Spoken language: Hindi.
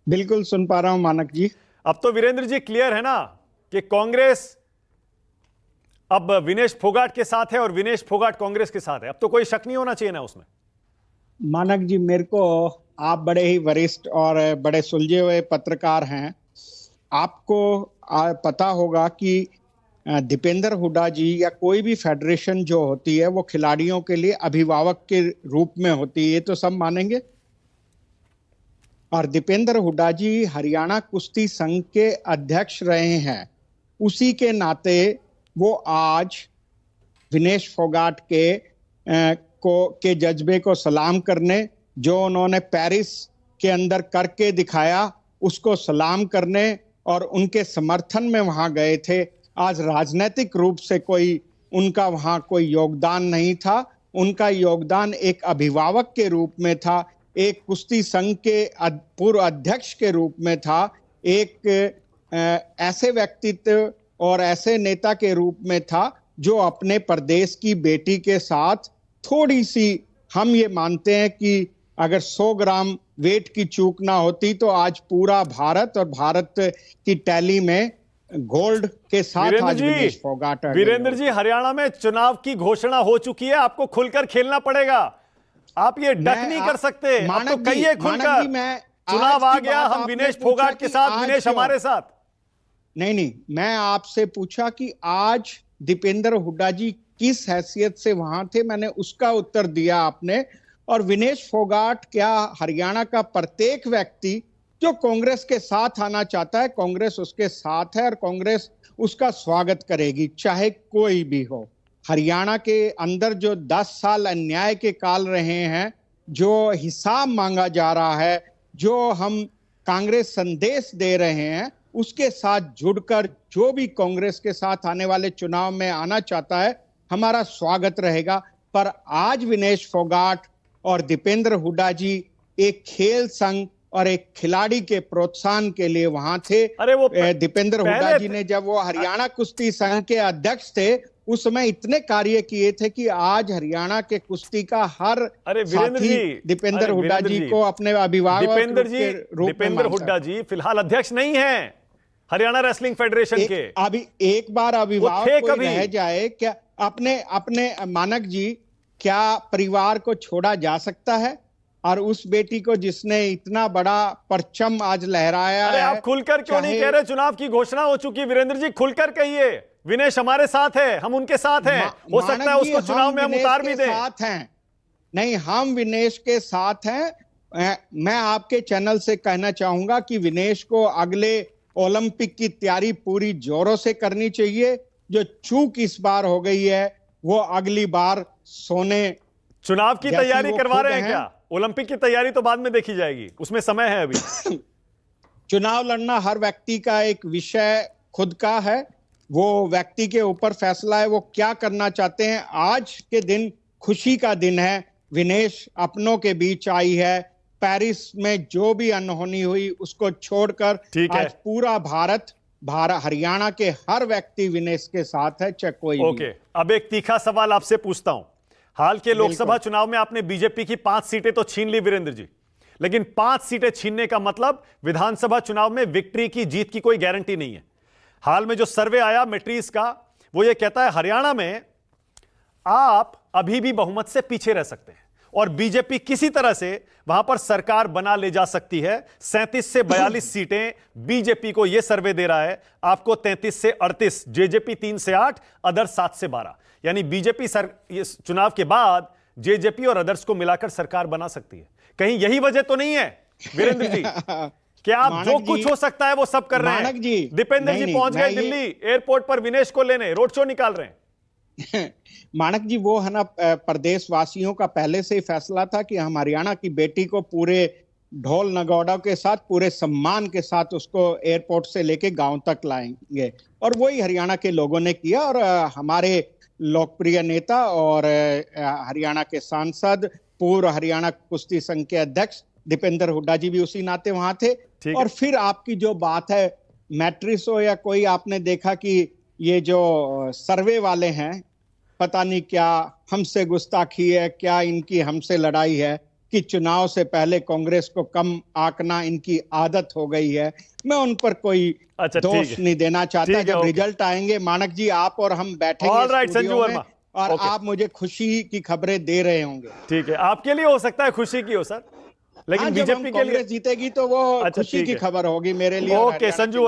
बिल्कुल सुन पा रहा हूं मानक जी। अब तो वीरेंद्र जी क्लियर है ना कि कांग्रेस अब विनेश फोगाट के साथ है और विनेश फोगाट कांग्रेस के साथ है। अब तो कोई शक नहीं होना चाहिए ना उसमें। मानक जी, मेरे को आप बड़े ही वरिष्ठ और बड़े सुलझे हुए पत्रकार हैं। आपको पता होगा कि दीपेंद्र हुड्डा जी या कोई भी फेडरेशन जो होती है वो खिलाड़ियों के लिए अभिभावक के रूप में होती है, ये तो सब मानेंगे। और दीपेंद्र हुड्डा जी हरियाणा कुश्ती संघ के अध्यक्ष रहे हैं, उसी के नाते वो आज विनेश फोगाट के जज्बे को सलाम करने, जो उन्होंने पेरिस के अंदर करके दिखाया उसको सलाम करने और उनके समर्थन में वहां गए थे। आज राजनीतिक रूप से कोई उनका वहां कोई योगदान नहीं था, उनका योगदान एक अभिभावक के रूप में था, एक कुश्ती संघ के पूर्व अध्यक्ष के रूप में था, एक ऐसे व्यक्तित्व और ऐसे नेता के रूप में था जो अपने प्रदेश की बेटी के साथ थोड़ी सी, हम ये मानते हैं कि अगर 100 ग्राम वेट की चूक ना होती तो आज पूरा भारत और भारत की टैली में गोल्ड के साथ आज विनेश फोगाट। वीरेंद्र जी, हरियाणा में चुनाव की घोषणा हो चुकी है, आपको खुलकर खेलना पड़ेगा। आप ये डक नहीं कर सकते। अब तो कहिए खुलकर, चुनाव आ गया, हम विनेश फोगाट के साथ, विनेश हमारे साथ। नहीं, मैं आपसे पूछा कि आज दीपेंद्र हुड्डा जी किस हैसियत से वहां थे, मैंने उसका उत्तर दिया आपने। और विनेश फोगाट क्या हरियाणा का प्रत्येक व्यक्ति जो कांग्रेस के साथ आना चाहता है, कांग्रेस उसके साथ है और कांग्रेस उसका स्वागत करेगी, चाहे कोई भी हो। हरियाणा के अंदर जो 10 साल अन्याय के काल रहे हैं, जो हिसाब मांगा जा रहा है, जो हम कांग्रेस संदेश दे रहे हैं, उसके साथ जुड़कर जो भी कांग्रेस के साथ आने वाले चुनाव में आना चाहता है, हमारा स्वागत रहेगा। पर आज विनेश फोगाट और दीपेंद्र हुड्डा जी एक खेल संघ और एक खिलाड़ी के प्रोत्साहन के लिए वहां थे। अरे वो दीपेंद्र हुड्डा जी ने जब वो हरियाणा कुश्ती संघ के अध्यक्ष थे उस समय इतने कार्य किए थे कि आज हरियाणा के कुश्ती का हर साथी दीपेंद्र हुड्डा जी को अपने अभिभावक के रूप में दीपेंद्र हुड्डा जी फिलहाल अध्यक्ष नहीं है हरियाणा रेसलिंग फेडरेशन के। अभी एक बार अभिभावक कोई रह जाए क्या अपने मानक जी, क्या परिवार को छोड़ा जा सकता है? और उस बेटी को जिसने इतना बड़ा परचम आज लहराया है। आप खुलकर क्यों नहीं कह रहे? चुनाव की घोषणा हो चुकी है वीरेंद्र जी, खुलकर कहिए विनेश हमारे साथ है, हम उनके साथ हैं। हो सकता है उसको चुनाव में हम उतार भी दें। साथ हैं नहीं, हम विनेश के साथ हैं। मैं आपके चैनल से कहना चाहूंगा कि विनेश को अगले ओलंपिक की तैयारी पूरी जोरों से करनी चाहिए। जो चूक इस बार हो गई है वो अगली बार सोने। चुनाव की तैयारी करवा रहे हैं क्या? ओलंपिक की तैयारी तो बाद में देखी जाएगी, उसमें समय है अभी। चुनाव लड़ना हर व्यक्ति का एक विषय खुद का है, वो व्यक्ति के ऊपर फैसला है वो क्या करना चाहते हैं। आज के दिन खुशी का दिन है, विनेश अपनों के बीच आई है। पेरिस में जो भी अनहोनी हुई उसको छोड़कर आज पूरा भारत हरियाणा के हर व्यक्ति विनेश के साथ है, चाहे कोई भी। अब एक तीखा सवाल आपसे पूछता हूं। हाल के लोकसभा चुनाव में आपने बीजेपी की 5 सीटें तो छीन ली वीरेंद्र जी, लेकिन 5 सीटें छीनने का मतलब विधानसभा चुनाव में विक्ट्री की, जीत की कोई गारंटी नहीं है। हाल में जो सर्वे आया मैट्रिक्स का, वो ये कहता है हरियाणा में आप अभी भी बहुमत से पीछे रह सकते हैं और बीजेपी किसी तरह से वहां पर सरकार बना ले जा सकती है। 37 से 42 सीटें बीजेपी को यह सर्वे दे रहा है, आपको 33 से 38, जेजेपी 3 से 8, अदर्स 7 से 12। यानी बीजेपी चुनाव के बाद जेजेपी और अदर्स को मिलाकर सरकार बना सकती है। कहीं यही वजह तो नहीं है वीरेंद्र जी कि आप जो कुछ हो सकता है वो सब कर रहे हैं? दीपेंद्र जी पहुंच गए दिल्ली एयरपोर्ट पर विनेश को लेने, रोड शो निकाल रहे हैं। मानक जी, वो है ना, प्रदेश वासियों का पहले से ही फैसला था कि हम हरियाणा की बेटी को पूरे ढोल नगौड़ा के साथ, पूरे सम्मान के साथ उसको एयरपोर्ट से लेके गांव तक लाएंगे, और वही हरियाणा के लोगों ने किया। और हमारे लोकप्रिय नेता और हरियाणा के सांसद, पूर्व हरियाणा कुश्ती संघ के अध्यक्ष दीपेंद्र हुड्डा जी भी उसी नाते वहां थे। और फिर आपकी जो बात है मैट्रिक्स हो या कोई, आपने देखा कि ये जो सर्वे वाले हैं, पता नहीं क्या हमसे गुस्ताखी है, क्या इनकी हमसे लड़ाई है। कि चुनाव से पहले कांग्रेस को कम आंकना इनकी आदत हो गई है। मैं उन पर कोई अच्छा, ठीक दोष है। नहीं देना चाहता। ठीक है, जब ओके। रिजल्ट आएंगे मानक जी, आप और हम बैठेंगे All right, स्टूडियो संजू में वर्मा। और ओके। आप मुझे खुशी की खबरें दे रहे होंगे। ठीक है, आपके लिए हो सकता है खुशी की हो सर, लेकिन हाँ, जब हम बीजेपी के लिए कांग्रेस जीतेगी तो वो अच्छा, खुशी ठीक की है। खबर होगी मेरे लिए और ओके हरियाणा संजू के